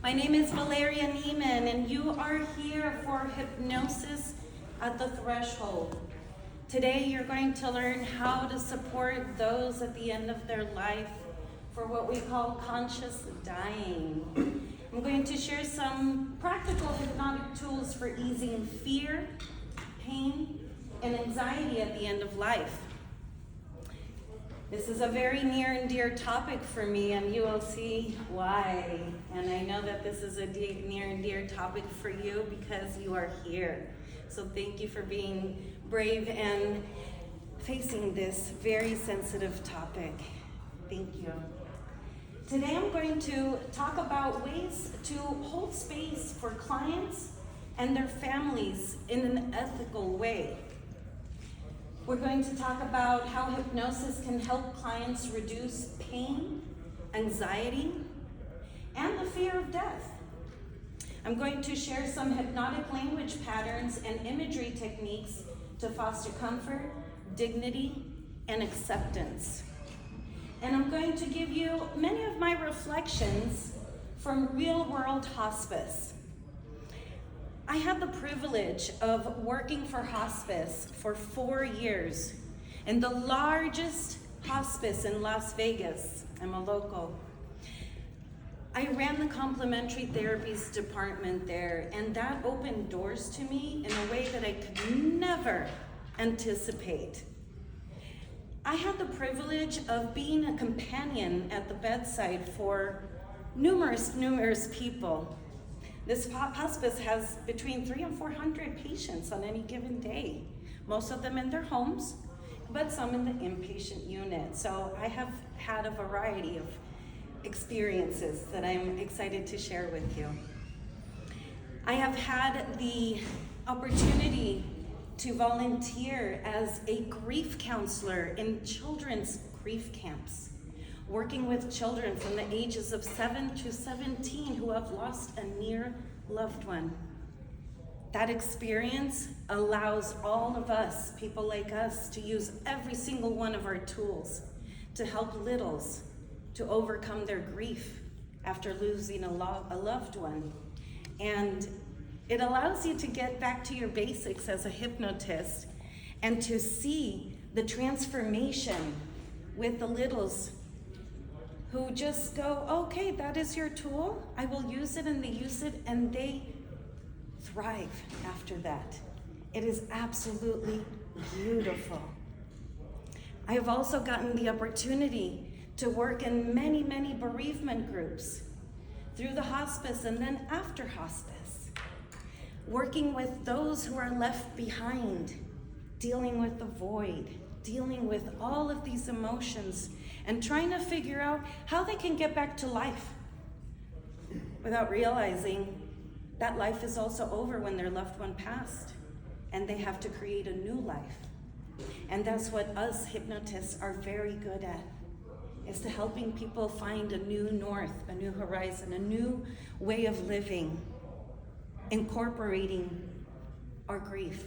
My name is Valeria Neiman, and you are here for Hypnosis at the Threshold. Today, you're going to learn how to support those at the end of their life for what we call conscious dying. I'm going to share some practical hypnotic tools for easing fear, pain, and anxiety at the end of life. This is a very near and dear topic for me, and you will see why. And I know that this is a near and dear topic for you because you are here. So thank you for being brave and facing this very sensitive topic. Thank you. Today I'm going to talk about ways to hold space for clients and their families in an ethical way. We're going to talk about how hypnosis can help clients reduce pain, anxiety, and the fear of death. I'm going to share some hypnotic language patterns and imagery techniques to foster comfort, dignity, and acceptance. And I'm going to give you many of my reflections from real-world hospice. I had the privilege of working for hospice for 4 years in the largest hospice in Las Vegas. I'm a local. I ran the complementary therapies department there, and that opened doors to me in a way that I could never anticipate. I had the privilege of being a companion at the bedside for numerous people. This hospice has between 300 and 400 patients on any given day, most of them in their homes, but some in the inpatient unit. So I have had a variety of experiences that I'm excited to share with you. I have had the opportunity to volunteer as a grief counselor in children's grief camps, working with children from the ages of 7 to 17 who have lost a near loved one. That experience allows all of us, people like us, to use every single one of our tools to help littles to overcome their grief after losing a loved one. And it allows you to get back to your basics as a hypnotist and to see the transformation with the littles who just go, okay, that is your tool, I will use it, and they use it, and they thrive after that. It is absolutely beautiful. I have also gotten the opportunity to work in many bereavement groups through the hospice and then after hospice, working with those who are left behind, dealing with the void, dealing with all of these emotions, and trying to figure out how they can get back to life without realizing that life is also over when their loved one passed, and they have to create a new life. And that's what us hypnotists are very good at, is to helping people find a new north, a new horizon, a new way of living, incorporating our grief.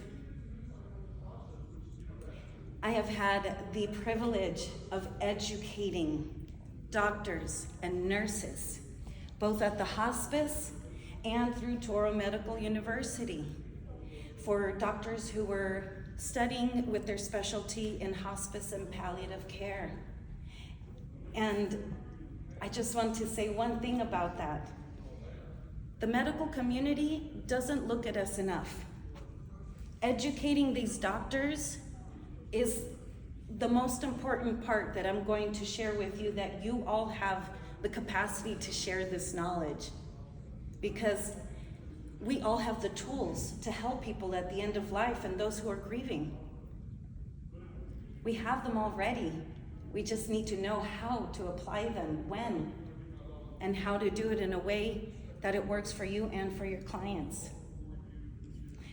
I have had the privilege of educating doctors and nurses, both at the hospice and through Toro Medical University, for doctors who were studying with their specialty in hospice and palliative care. And I just want to say one thing about that. The medical community doesn't look at us enough. Educating these doctors is the most important part that I'm going to share with you, that you all have the capacity to share this knowledge, because we all have the tools to help people at the end of life and those who are grieving. We have them already. We just need to know how to apply them, when, and how to do it in a way that it works for you and for your clients.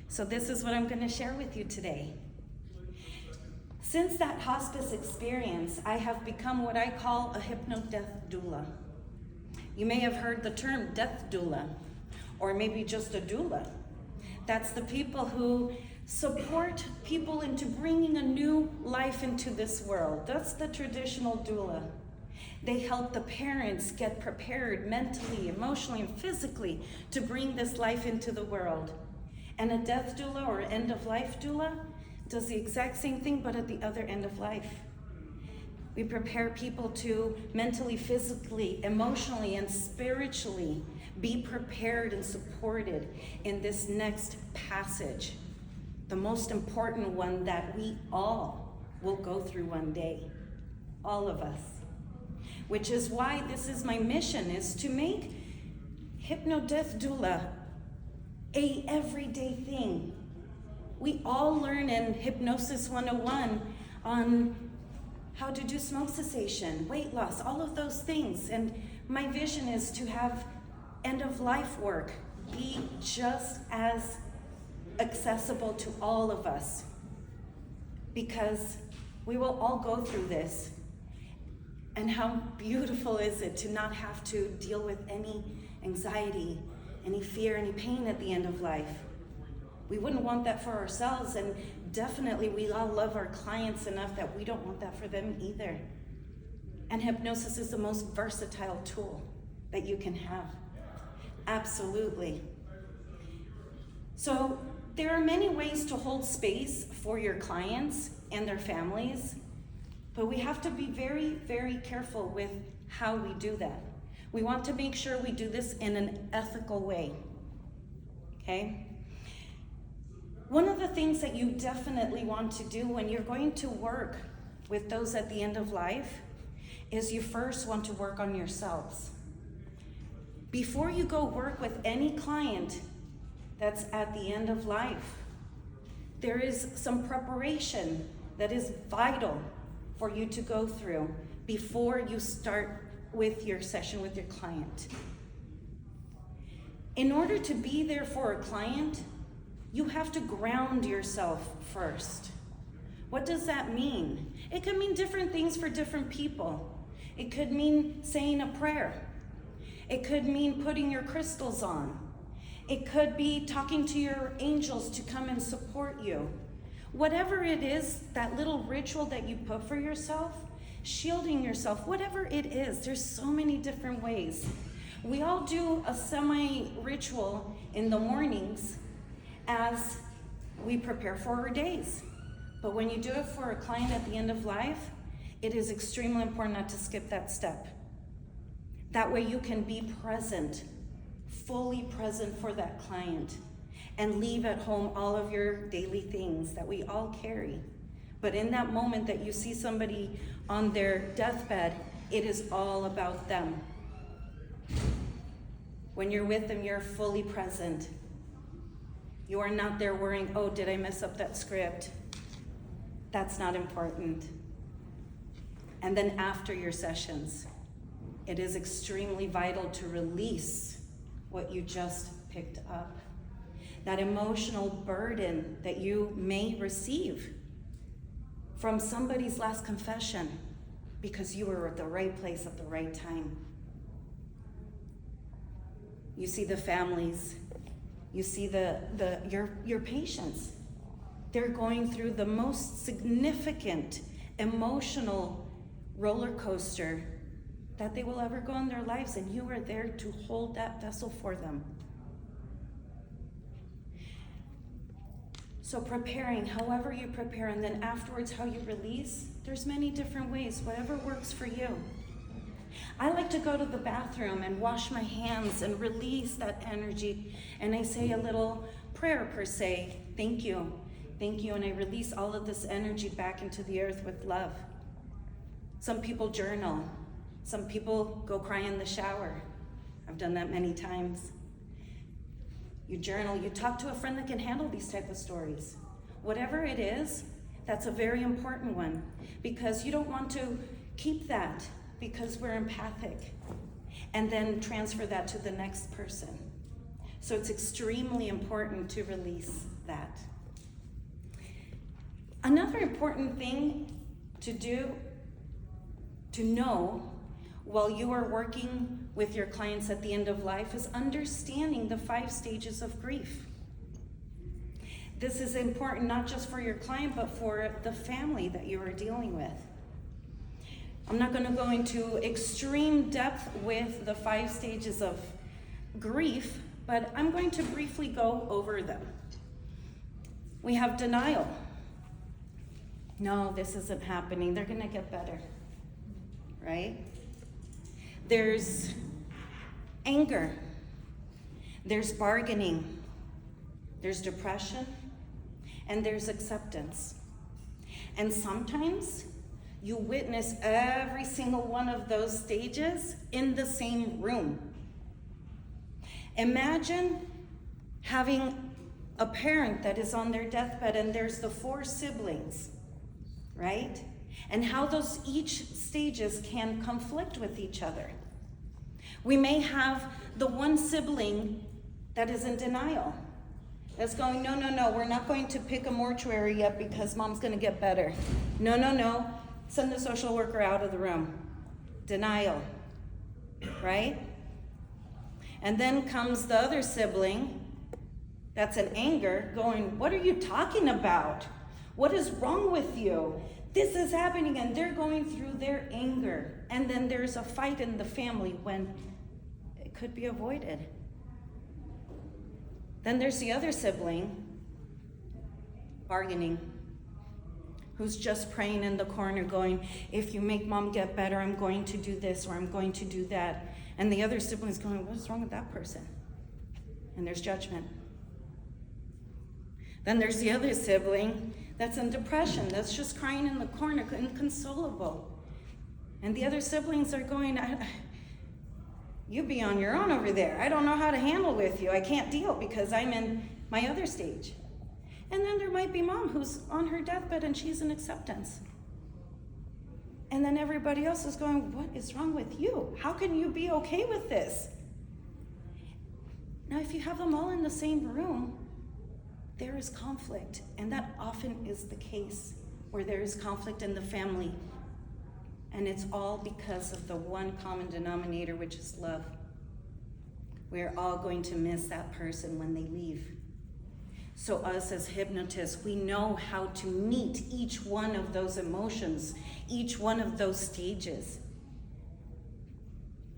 So this is what I'm going to share with you today. Since that hospice experience, I have become what I call a hypno-death doula. You may have heard the term death doula, or maybe just a doula. That's the people who support people into bringing a new life into this world. That's the traditional doula. They help the parents get prepared mentally, emotionally, and physically to bring this life into the world. And a death doula or end-of-life doula does the exact same thing, but at the other end of life. We prepare people to mentally, physically, emotionally, and spiritually be prepared and supported in this next passage, the most important one that we all will go through one day, all of us. Which is why this is my mission, is to make Hypno-Death Doula a everyday thing. We all learn in Hypnosis 101 on how to do smoke cessation, weight loss, all of those things. And my vision is to have end-of-life work be just as accessible to all of us, because we will all go through this. And how beautiful is it to not have to deal with any anxiety, any fear, any pain at the end of life. We wouldn't want that for ourselves, and definitely we all love our clients enough that we don't want that for them either. And hypnosis is the most versatile tool that you can have. Absolutely. So there are many ways to hold space for your clients and their families, but we have to be very, very careful with how we do that. We want to make sure we do this in an ethical way, okay? One of the things that you definitely want to do when you're going to work with those at the end of life is you first want to work on yourselves. Before you go work with any client that's at the end of life, there is some preparation that is vital for you to go through before you start with your session with your client. In order to be there for a client, you have to ground yourself first. What does that mean? It could mean different things for different people. It could mean saying a prayer. It could mean putting your crystals on. It could be talking to your angels to come and support you. Whatever it is, that little ritual that you put for yourself, shielding yourself, whatever it is, there's so many different ways. We all do a semi-ritual in the mornings as we prepare for our days. But when you do it for a client at the end of life, it is extremely important not to skip that step. That way you can be present, fully present for that client, and leave at home all of your daily things that we all carry. But in that moment that you see somebody on their deathbed, it is all about them. When you're with them, you're fully present. You are not there worrying, oh, did I mess up that script? That's not important. And then after your sessions, it is extremely vital to release what you just picked up. That emotional burden that you may receive from somebody's last confession because you were at the right place at the right time. You see the families, you see your patients. They're going through the most significant emotional roller coaster that they will ever go in their lives, and you are there to hold that vessel for them. So preparing, however you prepare, and then afterwards how you release, there's many different ways, whatever works for you. I like to go to the bathroom and wash my hands and release that energy, and I say a little prayer per se, thank you, and I release all of this energy back into the earth with love. Some people journal, some people go cry in the shower. I've done that many times. You journal, you talk to a friend that can handle these type of stories. Whatever it is, that's a very important one, because you don't want to keep that because we're empathic and then transfer that to the next person. So it's extremely important to release that. Another important thing to do, to know while you are working with your clients at the end of life, is understanding the 5 stages of grief. This is important not just for your client, but for the family that you are dealing with. I'm not going to go into extreme depth with the 5 stages of grief, but I'm going to briefly go over them. We have denial. No, this isn't happening. They're going to get better, right? There's anger. There's bargaining. There's depression. And there's acceptance. And sometimes you witness every single one of those stages in the same room. Imagine having a parent that is on their deathbed and there's the 4 siblings, right? And how those each stages can conflict with each other. We may have the one sibling that is in denial. That's going, no, we're not going to pick a mortuary yet because mom's going to get better. No, send the social worker out of the room. Denial, right? And then comes the other sibling that's in anger going, what are you talking about? What is wrong with you? This is happening, and they're going through their anger. And then there's a fight in the family when it could be avoided. Then there's the other sibling, bargaining, who's just praying in the corner going, if you make mom get better, I'm going to do this or I'm going to do that. And the other sibling's going, what's wrong with that person? And there's judgment. Then there's the other sibling that's in depression, that's just crying in the corner, inconsolable. And the other siblings are going, you be on your own over there. I don't know how to handle with you. I can't deal because I'm in my other stage. And then there might be mom who's on her deathbed and she's in acceptance. And then everybody else is going, what is wrong with you? How can you be okay with this? Now, if you have them all in the same room, there is conflict. And that often is the case where there is conflict in the family. And it's all because of the one common denominator, which is love. We're all going to miss that person when they leave. So us as hypnotists, we know how to meet each one of those emotions, each one of those stages,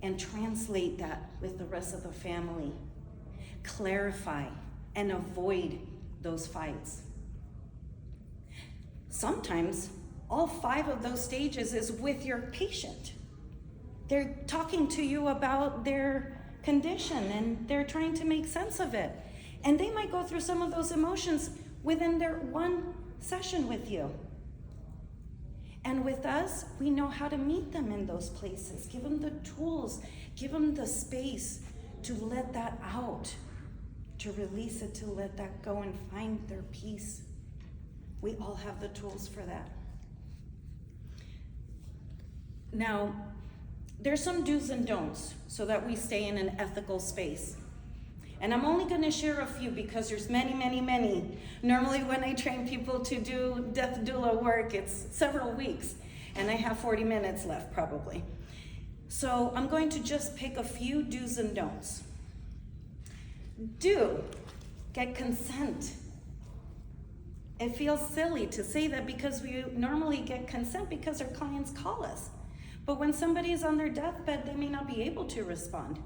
and translate that with the rest of the family. Clarify and avoid those fights. Sometimes all 5 of those stages is with your patient. They're talking to you about their condition and they're trying to make sense of it. And they might go through some of those emotions within their one session with you. And with us, we know how to meet them in those places. Give them the tools, give them the space to let that out, to release it, to let that go and find their peace. We all have the tools for that. Now, there's some do's and don'ts so that we stay in an ethical space. And I'm only going to share a few because there's many. Normally when I train people to do death doula work, it's several weeks, and I have 40 minutes left probably. So I'm going to just pick a few do's and don'ts. Do get consent. It feels silly to say that because we normally get consent because our clients call us. But when somebody is on their deathbed, they may not be able to respond.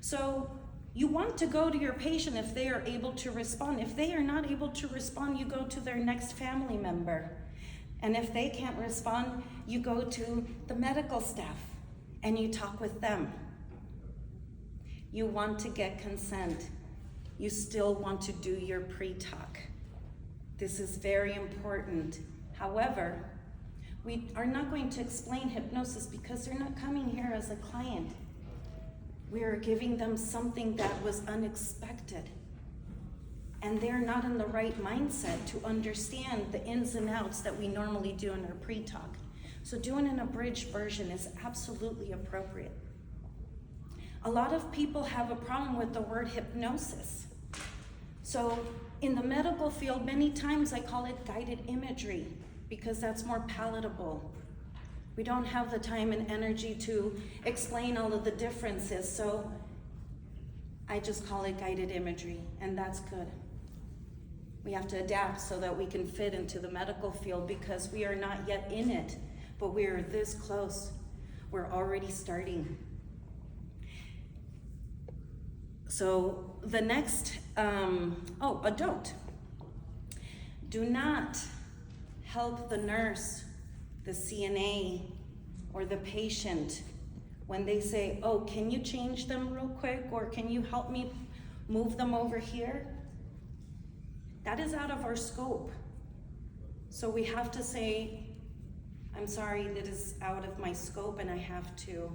So you want to go to your patient if they are able to respond. If they are not able to respond, you go to their next family member. And if they can't respond, you go to the medical staff and you talk with them. You want to get consent. You still want to do your pre-talk. This is very important. However, we are not going to explain hypnosis because they're not coming here as a client. We are giving them something that was unexpected. And they're not in the right mindset to understand the ins and outs that we normally do in our pre-talk. So doing an abridged version is absolutely appropriate. A lot of people have a problem with the word hypnosis. So in the medical field, many times I call it guided imagery because that's more palatable. We don't have the time and energy to explain all of the differences, so I just call it guided imagery, and that's good. We have to adapt so that we can fit into the medical field because we are not yet in it. but we're this close. We're already starting. So the next, a don't. Do not help the nurse, the CNA, or the patient when they say, oh, can you change them real quick, or can you help me move them over here? That is out of our scope. So we have to say, I'm sorry, that is out of my scope and I have to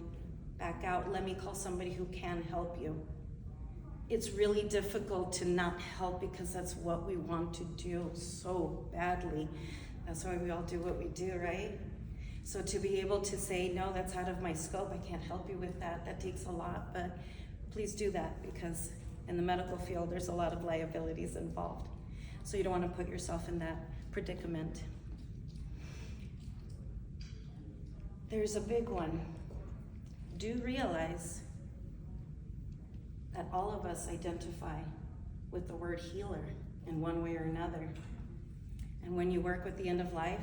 back out. Let me call somebody who can help you. It's really difficult to not help because that's what we want to do so badly. That's why we all do what we do, right? So to be able to say, no, that's out of my scope, I can't help you with that, that takes a lot, but please do that because in the medical field, there's a lot of liabilities involved. So you don't want to put yourself in that predicament. There's a big one. Do realize that all of us identify with the word healer in one way or another. And when you work with the end of life,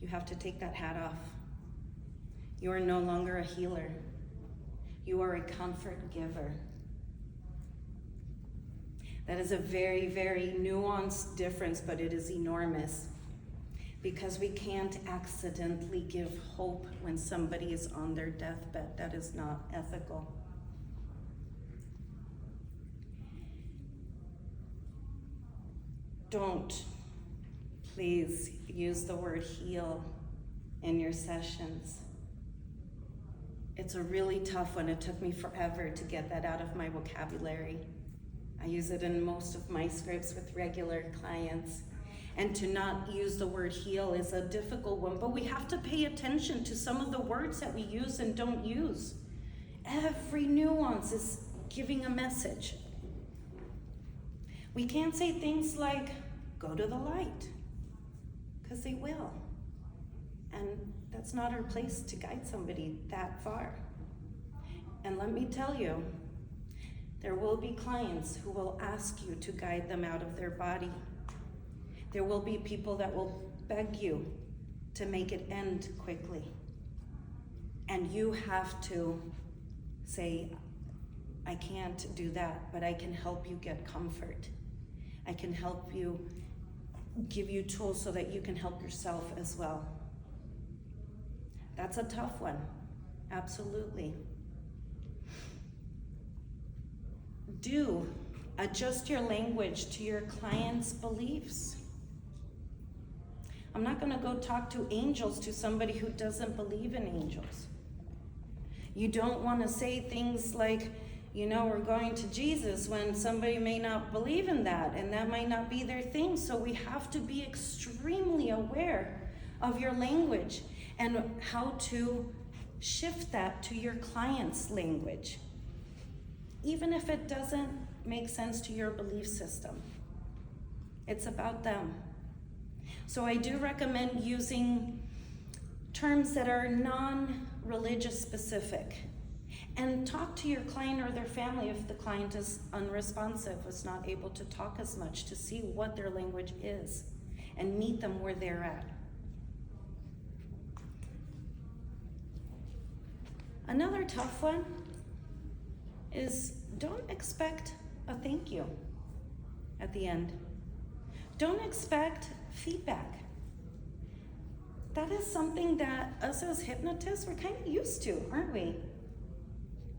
you have to take that hat off. You are no longer a healer. You are a comfort giver. That is a very, very nuanced difference, but it is enormous. Because we can't accidentally give hope when somebody is on their deathbed. That is not ethical. Don't, please, use the word heal in your sessions. It's a really tough one. It took me forever to get that out of my vocabulary. I use it in most of my scripts with regular clients. And to not use the word heal is a difficult one, but we have to pay attention to some of the words that we use and don't use. Every nuance is giving a message. We can't say things like, go to the light, because they will. And that's not our place to guide somebody that far. And let me tell you, there will be clients who will ask you to guide them out of their body. There will be people that will beg you to make it end quickly. And you have to say, I can't do that, but I can help you get comfort. I can help you, give you tools so that you can help yourself as well. That's a tough one, absolutely. Do adjust your language to your client's beliefs. I'm not gonna go talk to angels to somebody who doesn't believe in angels. You don't wanna say things like, we're going to Jesus when somebody may not believe in that, and that might not be their thing. So we have to be extremely aware of your language and how to shift that to your client's language, even if it doesn't make sense to your belief system. It's about them. So I do recommend using terms that are non-religious specific. And talk to your client or their family if the client is unresponsive, is not able to talk as much, to see what their language is and meet them where they're at. Another tough one is don't expect a thank you at the end. Don't expect feedback. That is something that us as hypnotists, we're kind of used to, aren't we?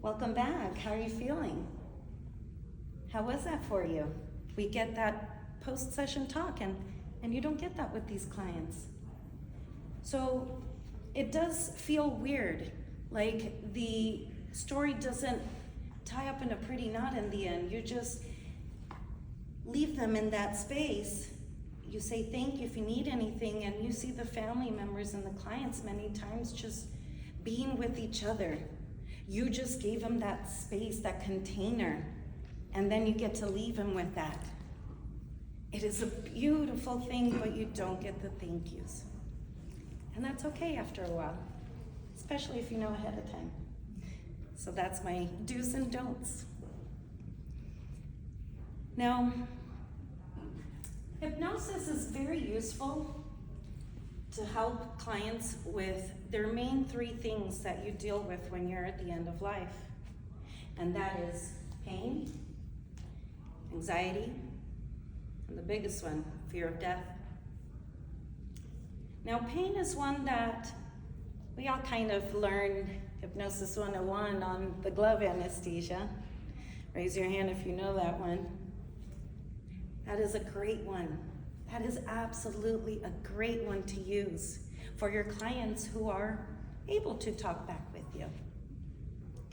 Welcome back. How are you feeling? How was that for you? We get that post-session talk, and you don't get that with these clients. So it does feel weird, like the story doesn't tie up in a pretty knot in the end. You just leave them in that space. You say thank you if you need anything, and you see the family members and the clients many times just being with each other. You just gave them that space, that container, and then you get to leave them with that. It is a beautiful thing, but you don't get the thank yous. And that's okay after a while, especially if you know ahead of time. So that's my do's and don'ts. Now, hypnosis is very useful to help clients with their main 3 things that you deal with when you're at the end of life. And that is pain, anxiety, and the biggest one, fear of death. Now, pain is one that we all kind of learned Hypnosis 101 on the glove anesthesia. Raise your hand if you know that one. That is a great one. That is absolutely a great one to use for your clients who are able to talk back with you,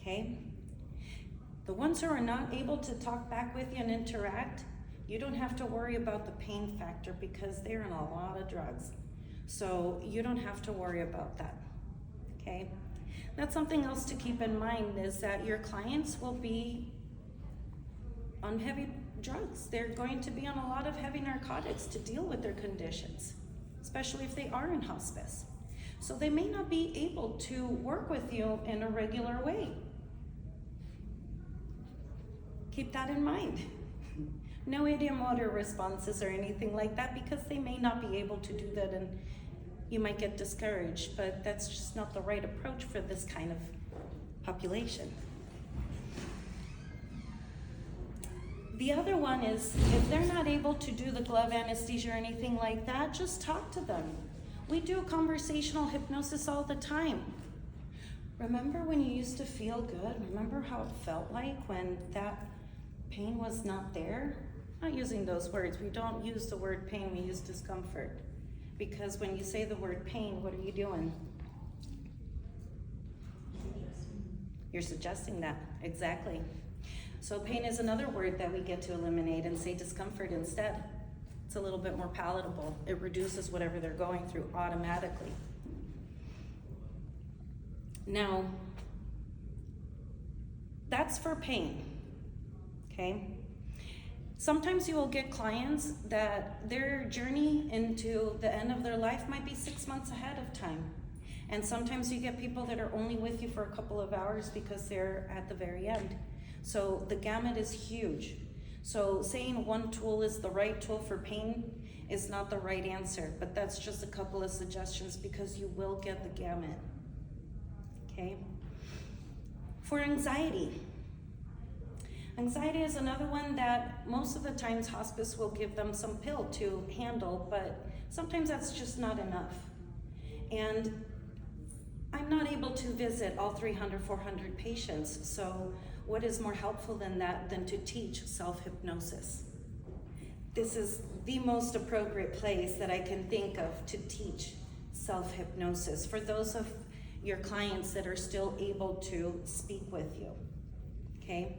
okay? The ones who are not able to talk back with you and interact, you don't have to worry about the pain factor because they're on a lot of drugs. So you don't have to worry about that, okay? That's something else to keep in mind, is that your clients will be on heavy drugs. They're going to be on a lot of heavy narcotics to deal with their conditions, especially if they are in hospice. So they may not be able to work with you in a regular way. Keep that in mind. No ideomotor responses or anything like that, because they may not be able to do that and you might get discouraged, but that's just not the right approach for this kind of population. The other one is, if they're not able to do the glove anesthesia or anything like that, just talk to them. We do conversational hypnosis all the time. Remember when you used to feel good? Remember how it felt like when that pain was not there? Not using those words. We don't use the word pain, we use discomfort. Because when you say the word pain, what are you doing? You're suggesting that, exactly. So pain is another word that we get to eliminate and say discomfort instead. It's a little bit more palatable. It reduces whatever they're going through automatically. Now, that's for pain, okay? Sometimes you will get clients that their journey into the end of their life might be 6 months ahead of time. And sometimes you get people that are only with you for a couple of hours because they're at the very end. So the gamut is huge. So saying one tool is the right tool for pain is not the right answer, but that's just a couple of suggestions because you will get the gamut, okay? For anxiety. Anxiety is another one that most of the times hospice will give them some pill to handle, but sometimes that's just not enough. And I'm not able to visit all 300, 400 patients, so what is more helpful than that than to teach self-hypnosis? This is the most appropriate place that I can think of to teach self-hypnosis for those of your clients that are still able to speak with you, okay?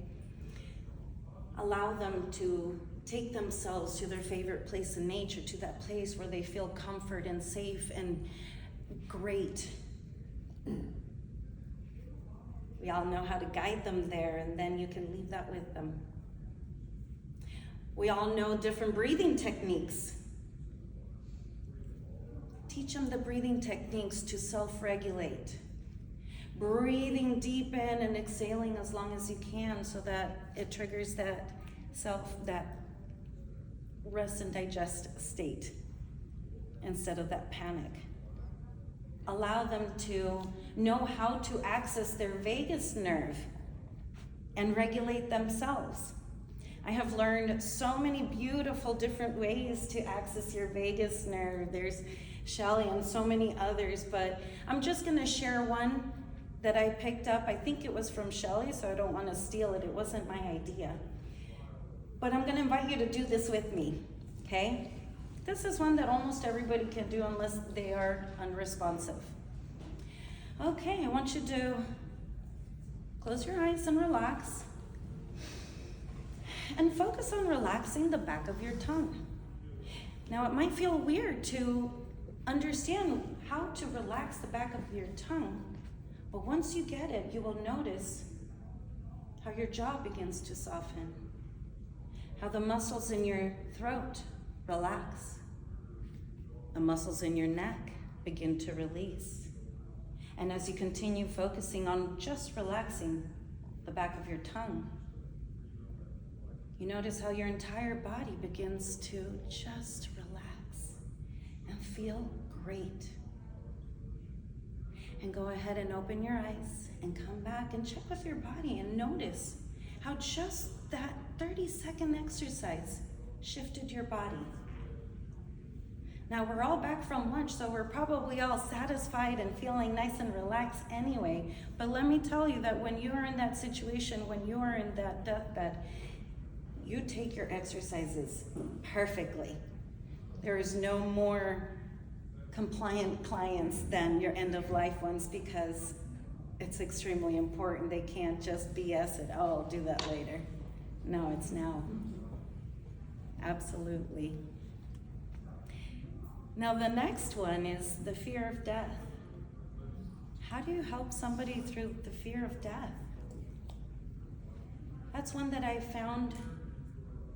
Allow them to take themselves to their favorite place in nature, to that place where they feel comfort and safe and great. We all know how to guide them there, and then you can leave that with them. We all know different breathing techniques. Teach them the breathing techniques to self-regulate. Breathing deep in and exhaling as long as you can so that it triggers that rest and digest state instead of that panic. Allow them to know how to access their vagus nerve and regulate themselves. I have learned so many beautiful different ways to access your vagus nerve. There's Shelley and so many others, but I'm just gonna share one that I picked up. I think it was from Shelley, so I don't wanna steal it. It wasn't my idea. But I'm gonna invite you to do this with me, okay? This is one that almost everybody can do unless they are unresponsive. Okay, I want you to close your eyes and relax. And focus on relaxing the back of your tongue. Now, it might feel weird to understand how to relax the back of your tongue, but once you get it, you will notice how your jaw begins to soften, how the muscles in your throat relax. The muscles in your neck begin to release. And as you continue focusing on just relaxing the back of your tongue, you notice how your entire body begins to just relax and feel Great. And go ahead and open your eyes and come back and check with your body and notice how just that 30-second exercise shifted your body. Now we're all back from lunch, so we're probably all satisfied and feeling nice and relaxed anyway. But let me tell you that when you are in that situation, when you are in that deathbed, you take your exercises perfectly. There is no more compliant clients than your end-of-life ones because it's extremely important. They can't just BS it, oh, I'll do that later. No, it's now. Absolutely. Now the next one is the fear of death. How do you help somebody through the fear of death? That's one that I found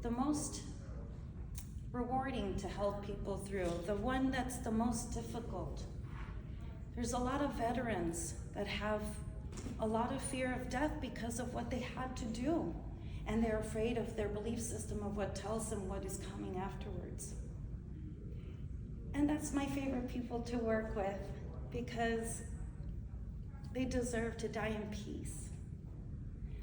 the most rewarding to help people through, the one that's the most difficult. There's a lot of veterans that have a lot of fear of death because of what they had to do, and they're afraid of their belief system of what tells them what is coming afterwards. And that's my favorite people to work with because they deserve to die in peace.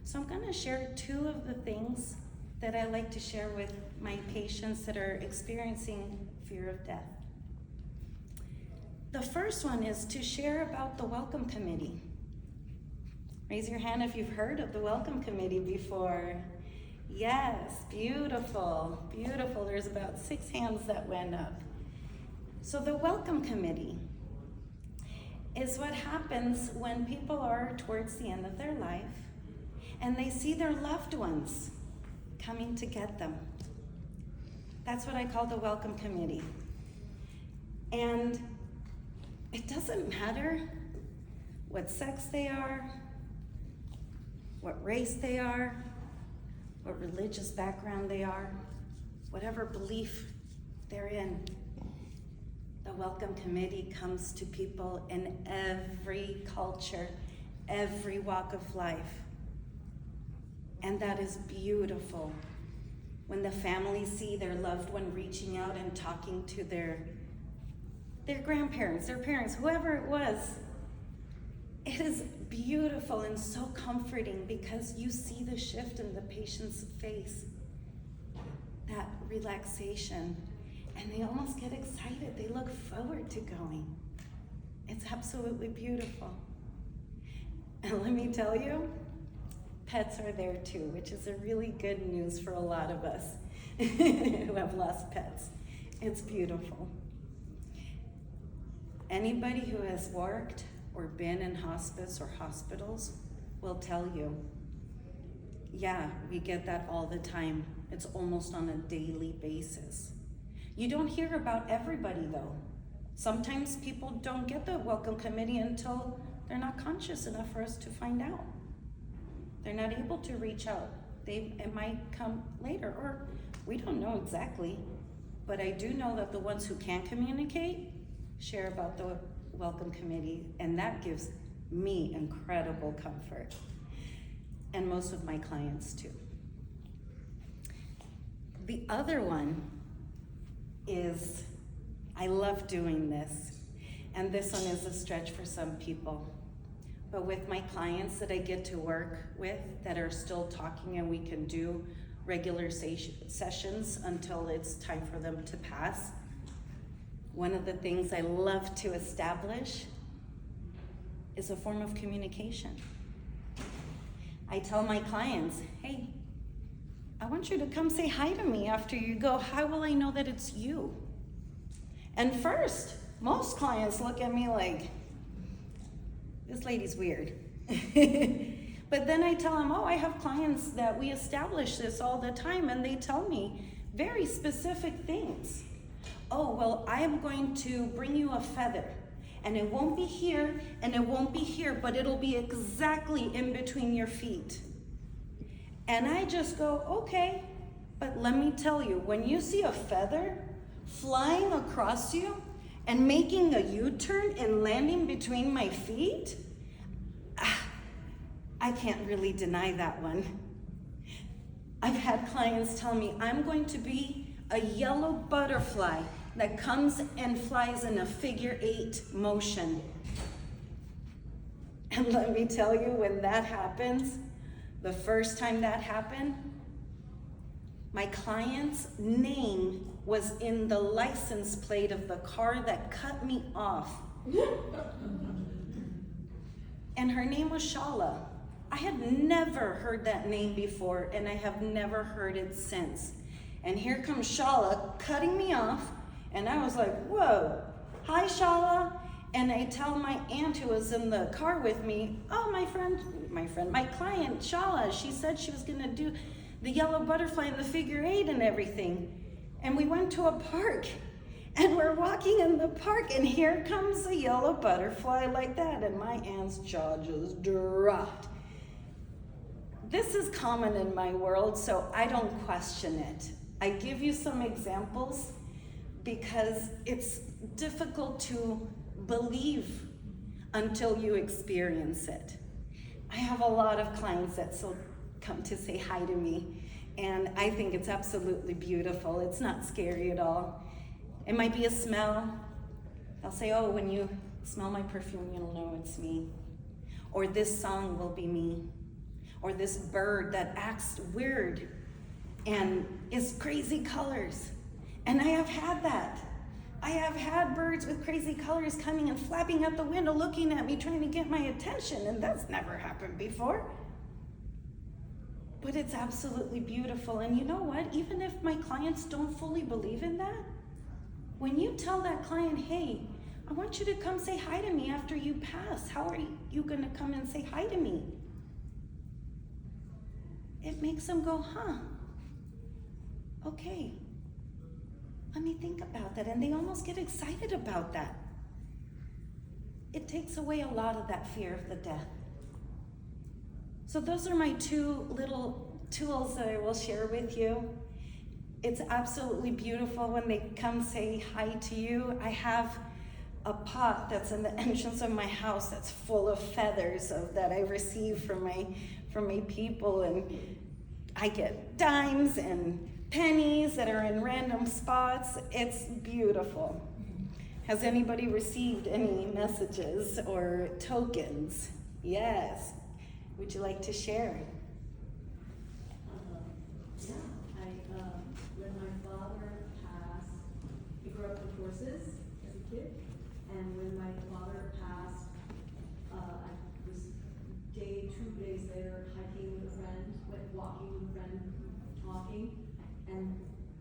So I'm going to share two of the things that I like to share with my patients that are experiencing fear of death. The first one is to share about the Welcome Committee. Raise your hand if you've heard of the Welcome Committee before. Yes, beautiful, beautiful. There's about 6 hands that went up. So the Welcome Committee is what happens when people are towards the end of their life and they see their loved ones coming to get them. That's what I call the Welcome Committee. And it doesn't matter what sex they are, what race they are, what religious background they are, whatever belief they're in. The Welcome Committee comes to people in every culture, every walk of life. And that is beautiful. When the families see their loved one reaching out and talking to their grandparents, their parents, whoever it was, it is beautiful and so comforting because you see the shift in the patient's face, that relaxation. And they almost get excited. They look forward to going. It's absolutely beautiful. And let me tell you, pets are there too, which is a really good news for a lot of us who have lost pets. It's beautiful. Anybody who has worked or been in hospice or hospitals will tell you, yeah, we get that all the time. It's almost on a daily basis. You don't hear about everybody though. Sometimes people don't get the Welcome Committee until they're not conscious enough for us to find out. They're not able to reach out. It might come later, or we don't know exactly. But I do know that the ones who can communicate share about the Welcome Committee, and that gives me incredible comfort. And most of my clients too. The other one is, I love doing this, and this one is a stretch for some people. But with my clients that I get to work with that are still talking and we can do regular sessions until it's time for them to pass, one of the things I love to establish is a form of communication. I tell my clients, hey, I want you to come say hi to me after you go. How will I know that it's you? And first, most clients look at me like, this lady's weird. But then I tell them, oh, I have clients that we establish this all the time, and they tell me very specific things. Oh, well, I am going to bring you a feather, and it won't be here, and it won't be here, but it'll be exactly in between your feet. And I just go, okay, but let me tell you, when you see a feather flying across you and making a U-turn and landing between my feet, I can't really deny that one. I've had clients tell me, I'm going to be a yellow butterfly that comes and flies in a figure 8 motion. And let me tell you, when that happens, the first time that happened, my client's name was in the license plate of the car that cut me off. And her name was Shala. I had never heard that name before, and I have never heard it since. And here comes Shala cutting me off, and I was like, whoa, hi Shala. And I tell my aunt who was in the car with me, oh, my client, Shala, she said she was gonna do the yellow butterfly and the figure 8 and everything. And we went to a park, and we're walking in the park, and here comes a yellow butterfly like that, and my aunt's jaw just dropped. This is common in my world, so I don't question it. I give you some examples because it's difficult to believe until you experience it. I have a lot of clients that still come to say hi to me, and I think it's absolutely beautiful. It's not scary at all. It might be a smell. They'll say, oh, when you smell my perfume, you'll know it's me. Or this song will be me. Or this bird that acts weird and is crazy colors. And I have had that. I have had birds with crazy colors coming and flapping out the window, looking at me, trying to get my attention, and that's never happened before. But it's absolutely beautiful. And you know what? Even if my clients don't fully believe in that, when you tell that client, hey, I want you to come say hi to me after you pass, how are you gonna come and say hi to me? It makes them go, huh, okay, let me think about that. And they almost get excited about that. It takes away a lot of that fear of the death. So those are my 2 little tools that I will share with you. It's absolutely beautiful when they come say hi to you. I have a pot that's in the entrance of my house that's full of feathers that I receive from my people, and I get dimes and pennies that are in random spots. It's beautiful. Has anybody received any messages or tokens? Yes. Would you like to share? Yeah, when my father passed, he grew up with horses as a kid, and when my father passed, I was 2 days later hiking with a friend, went walking with a friend, talking, and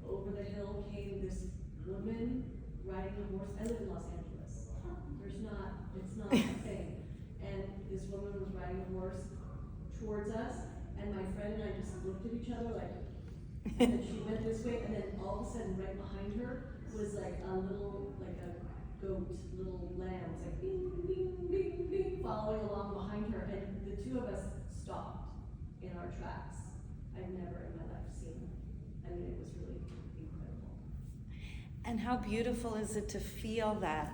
over the hill came this woman riding a horse. I live in Los Angeles. It's not the same. And this woman was riding a horse towards us, and my friend and I just looked at each other like, and then she went this way, and then all of a sudden right behind her was like a goat, little lamb. It's like bing, bing, bing, bing, following along behind her, and the 2 of us stopped in our tracks. I've never in my life seen. I mean, it was really incredible. And how beautiful is it to feel that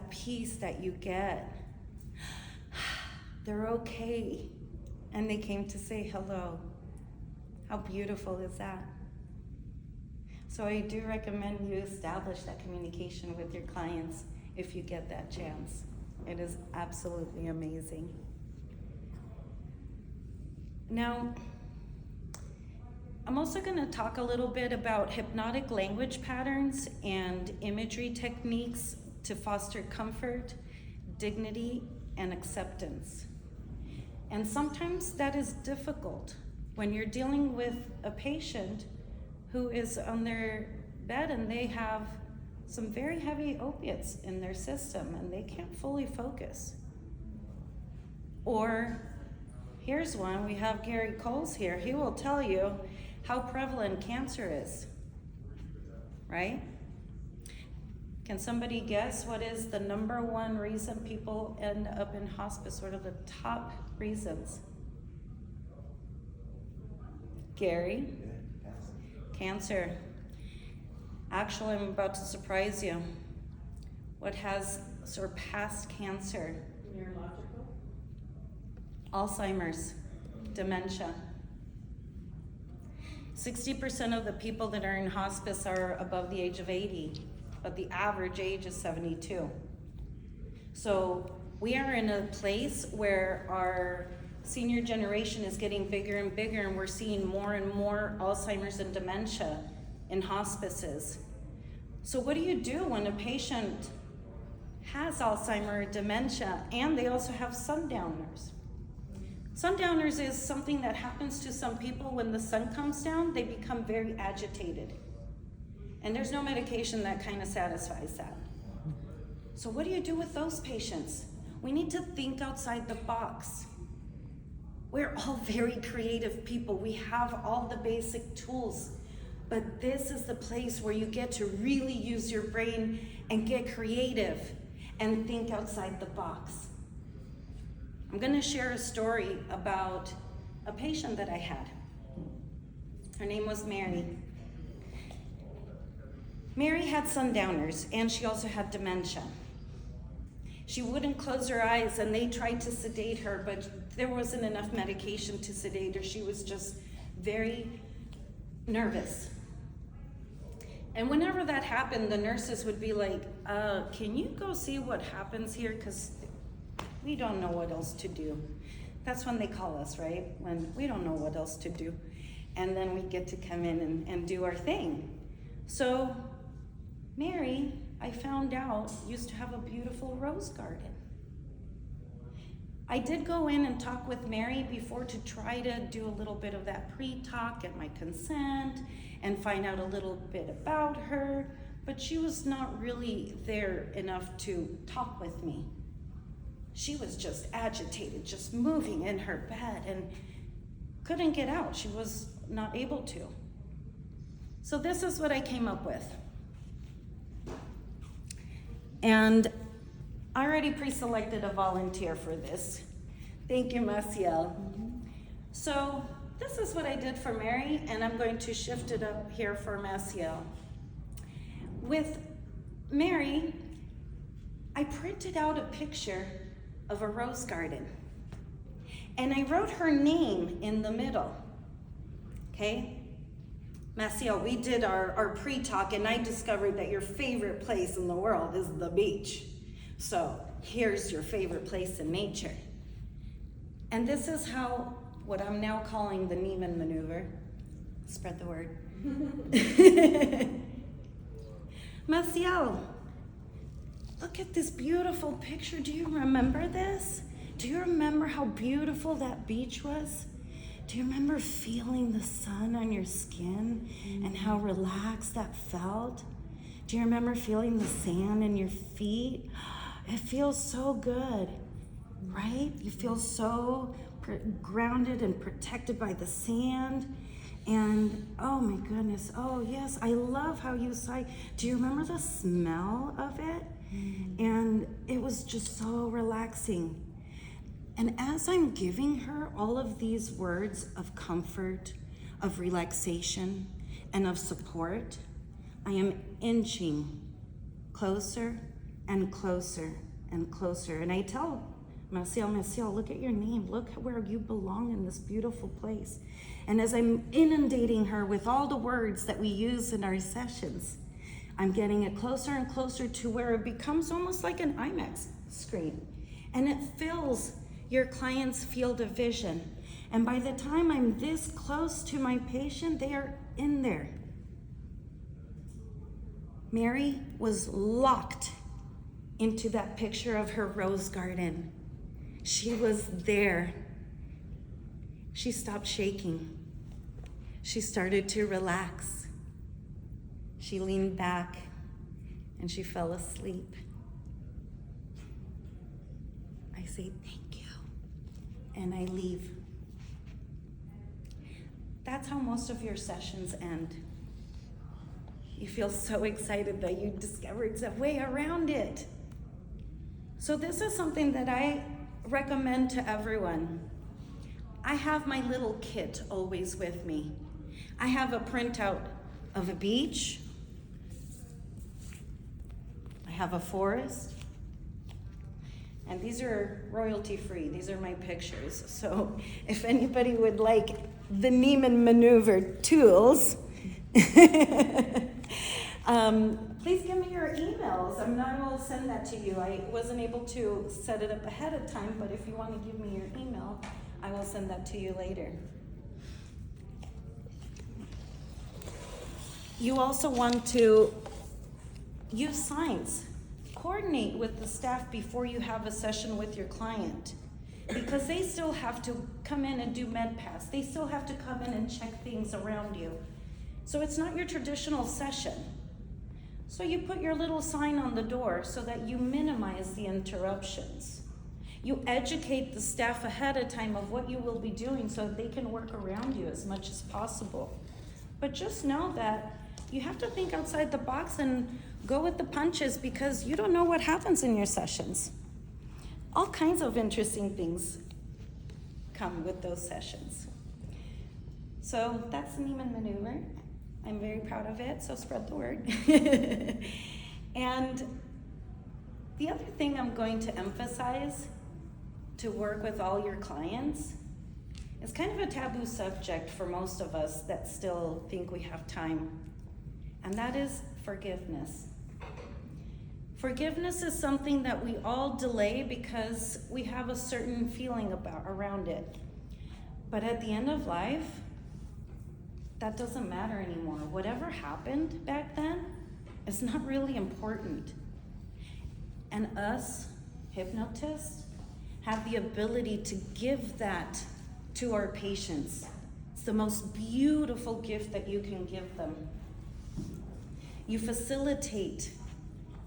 peace that you get. They're okay, and they came to say hello. How beautiful is that? So I do recommend you establish that communication with your clients if you get that chance. It is absolutely amazing. Now, I'm also going to talk a little bit about hypnotic language patterns and imagery techniques to foster comfort, dignity, and acceptance. And sometimes that is difficult when you're dealing with a patient who is on their bed and they have some very heavy opiates in their system and they can't fully focus. Or here's one, we have Gary Coles here. He will tell you how prevalent cancer is, right? Can somebody guess what is the number 1 reason people end up in hospice, sort of the top reasons? Gary? Cancer. Actually, I'm about to surprise you. What has surpassed cancer? Neurological? Alzheimer's, dementia. 60% of the people that are in hospice are above the age of 80, but the average age is 72. So we are in a place where our senior generation is getting bigger and bigger, and we're seeing more and more Alzheimer's and dementia in hospices. So what do you do when a patient has Alzheimer's or dementia and they also have sundowners? Sundowners is something that happens to some people when the sun comes down. They become very agitated. And there's no medication that kind of satisfies that. So what do you do with those patients? We need to think outside the box. We're all very creative people. We have all the basic tools. But this is the place where you get to really use your brain and get creative and think outside the box. I'm going to share a story about a patient that I had. Her name was Mary. Mary had sundowners, and she also had dementia. She wouldn't close her eyes, and they tried to sedate her, but there wasn't enough medication to sedate her. She was just very nervous. And whenever that happened, the nurses would be like, can you go see what happens here? Because we don't know what else to do. That's when they call us, right? When we don't know what else to do. And then we get to come in and do our thing. So Mary, I found out, used to have a beautiful rose garden. I did go in and talk with Mary before to try to do a little bit of that pre-talk, get my consent, and find out a little bit about her, but she was not really there enough to talk with me. She was just agitated, just moving in her bed and couldn't get out. She was not able to. So this is what I came up with. And I already pre-selected a volunteer for this. Thank you, Maciel. So this is what I did for Mary, and I'm going to shift it up here for Maciel. With Mary, I printed out a picture of a rose garden, and I wrote her name in the middle, okay? Maciel, we did our pre-talk, and I discovered that your favorite place in the world is the beach. So here's your favorite place in nature. And this is how, what I'm now calling the Neiman maneuver. Spread the word. Maciel, look at this beautiful picture. Do you remember this? Do you remember how beautiful that beach was? Do you remember feeling the sun on your skin and how relaxed that felt? Do you remember feeling the sand in your feet? It feels so good, right? You feel so grounded and protected by the sand. And oh my goodness, oh yes, I love how you sigh. Do you remember the smell of it? And it was just so relaxing. And as I'm giving her all of these words of comfort, of relaxation, and of support, I am inching closer and closer and closer. And I tell Maciel, look at your name. Look where you belong in this beautiful place. And as I'm inundating her with all the words that we use in our sessions, I'm getting it closer and closer to where it becomes almost like an IMAX screen. And it fills your client's field of vision. And by the time I'm this close to my patient, they are in there. Mary was locked into that picture of her rose garden. She was there. She stopped shaking. She started to relax. She leaned back and she fell asleep. I say, thank you, and I leave. That's how most of your sessions end. You feel so excited that you discovered a way around it. So this is something that I recommend to everyone. I have my little kit always with me. I have a printout of a beach. I have a forest. And these are royalty free. These are my pictures. So if anybody would like the Neiman maneuver tools, please give me your emails. I will send that to you. I wasn't able to set it up ahead of time, but if you want to give me your email, I will send that to you later. You also want to use signs. Coordinate with the staff before you have a session with your client, because they still have to come in and do med pass. They still have to come in and check things around you. So it's not your traditional session. So you put your little sign on the door so that you minimize the interruptions. You educate the staff ahead of time of what you will be doing so they can work around you as much as possible. But just know that you have to think outside the box and go with the punches, because you don't know what happens in your sessions. All kinds of interesting things come with those sessions. So that's the Neiman maneuver. I'm very proud of it, so spread the word. And the other thing I'm going to emphasize to work with all your clients is kind of a taboo subject for most of us that still think we have time, and that is forgiveness. Forgiveness is something that we all delay because we have a certain feeling around it. But at the end of life, that doesn't matter anymore. Whatever happened back then is not really important. And us, hypnotists, have the ability to give that to our patients. It's the most beautiful gift that you can give them. You facilitate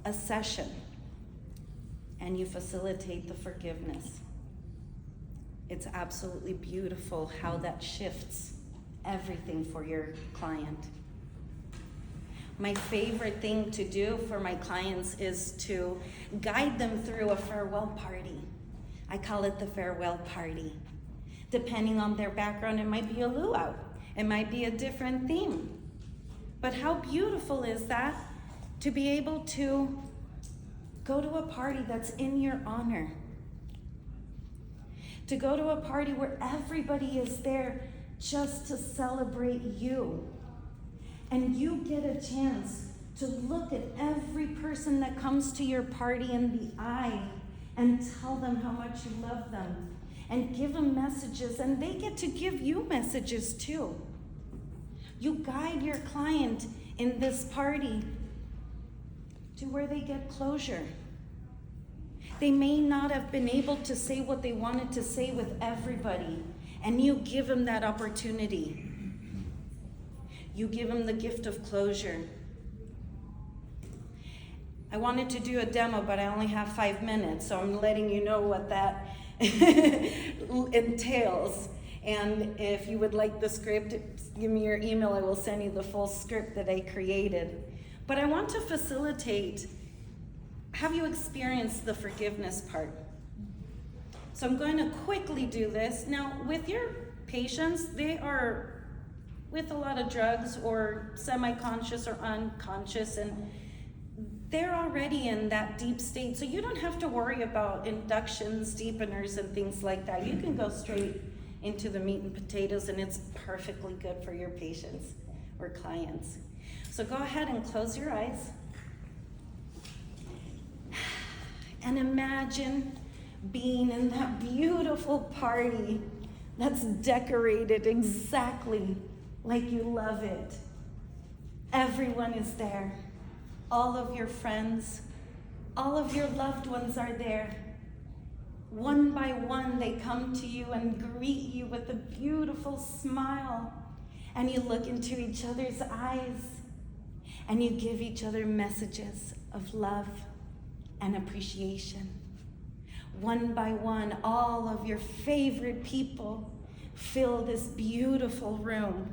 a session, and you facilitate the forgiveness. It's absolutely beautiful how that shifts everything for your client. My favorite thing to do for my clients is to guide them through a farewell party. I call it the farewell party. Depending on their background, it might be a luau. It might be a different theme. But how beautiful is that to be able to go to a party that's in your honor? To go to a party where everybody is there just to celebrate you. And you get a chance to look at every person that comes to your party in the eye and tell them how much you love them and give them messages, and they get to give you messages too. You guide your client in this party to where they get closure. They may not have been able to say what they wanted to say with everybody, and you give them that opportunity. You give them the gift of closure. I wanted to do a demo, but I only have 5 minutes, so I'm letting you know what that entails. And if you would like the script, give me your email. I will send you the full script that I created. But I want to facilitate, have you experienced the forgiveness part? So I'm going to quickly do this. Now, with your patients, they are with a lot of drugs or semi-conscious or unconscious, and they're already in that deep state. So you don't have to worry about inductions, deepeners, and things like that. You can go straight into the meat and potatoes, and it's perfectly good for your patients or clients. So go ahead and close your eyes. And imagine being in that beautiful party that's decorated exactly like you love it. Everyone is there. All of your friends, all of your loved ones are there. One by one, they come to you and greet you with a beautiful smile. And you look into each other's eyes and you give each other messages of love and appreciation. One by one, all of your favorite people fill this beautiful room.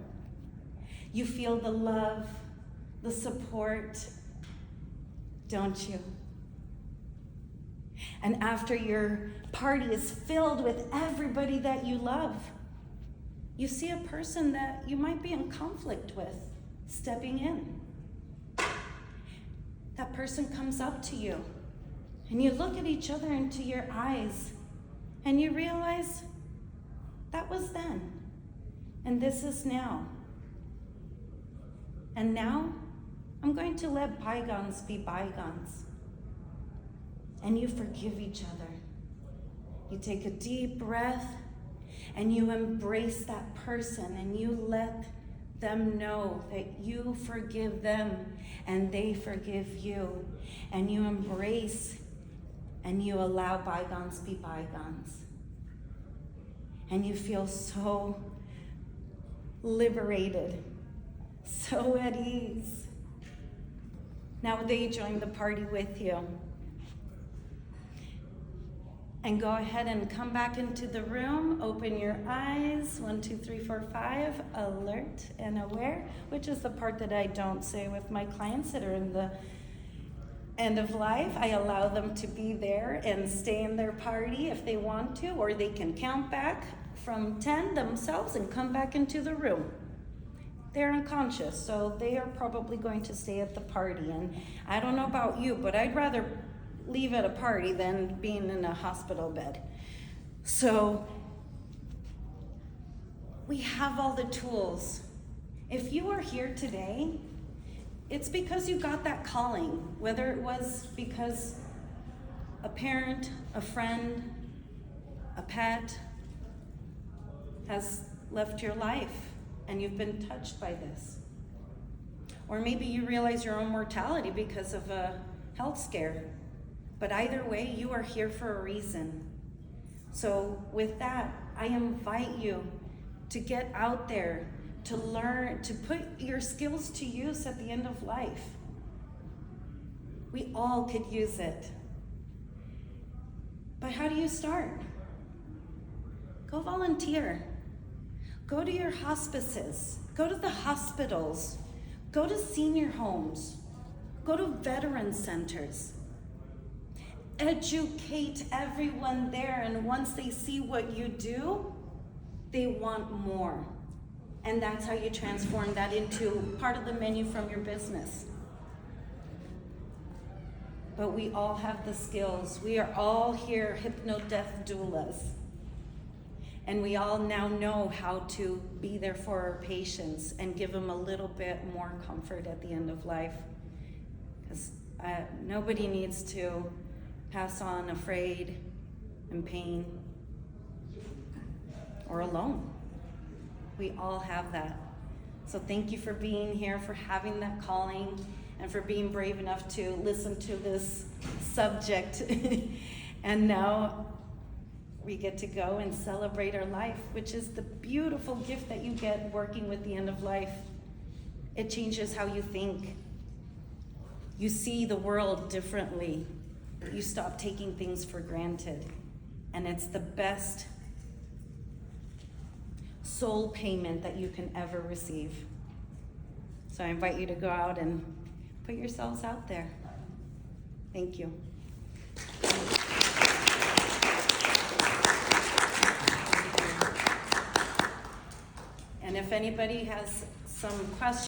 You feel the love, the support, don't you? And after your party is filled with everybody that you love, you see a person that you might be in conflict with stepping in. That person comes up to you, and you look at each other into your eyes, and you realize that was then. And this is now. And now, I'm going to let bygones be bygones. And you forgive each other. You take a deep breath and you embrace that person and you let them know that you forgive them and they forgive you. And you embrace and you allow bygones be bygones. And you feel so liberated, so at ease. Now they join the party with you. And go ahead and come back into the room. Open your eyes. 1, 2, 3, 4, 5. Alert and aware, which is the part that I don't say with my clients that are in the end of life. I allow them to be there and stay in their party if they want to, or they can count back from 10 themselves and come back into the room. They're unconscious, so they are probably going to stay at the party. And I don't know about you, but I'd rather leave at a party than being in a hospital bed. So we have all the tools. If you are here today, it's because you got that calling, whether it was because a parent, a friend, a pet has left your life and you've been touched by this. Or maybe you realize your own mortality because of a health scare. But either way, you are here for a reason. So with that, I invite you to get out there, to learn, to put your skills to use at the end of life. We all could use it. But how do you start? Go volunteer. Go to your hospices. Go to the hospitals. Go to senior homes. Go to veteran centers. Educate everyone there, and once they see what you do, they want more. And that's how you transform that into part of the menu from your business. But we all have the skills. We are all here hypno-death doulas. And we all now know how to be there for our patients and give them a little bit more comfort at the end of life. Because nobody needs to pass on afraid and pain or alone. We all have that. So thank you for being here, for having that calling, and for being brave enough to listen to this subject. And now we get to go and celebrate our life, which is the beautiful gift that you get working with the end of life. It changes how you think. You see the world differently. You stop taking things for granted. And it's the best soul payment that you can ever receive. So I invite you to go out and put yourselves out there. Thank you. And if anybody has some questions,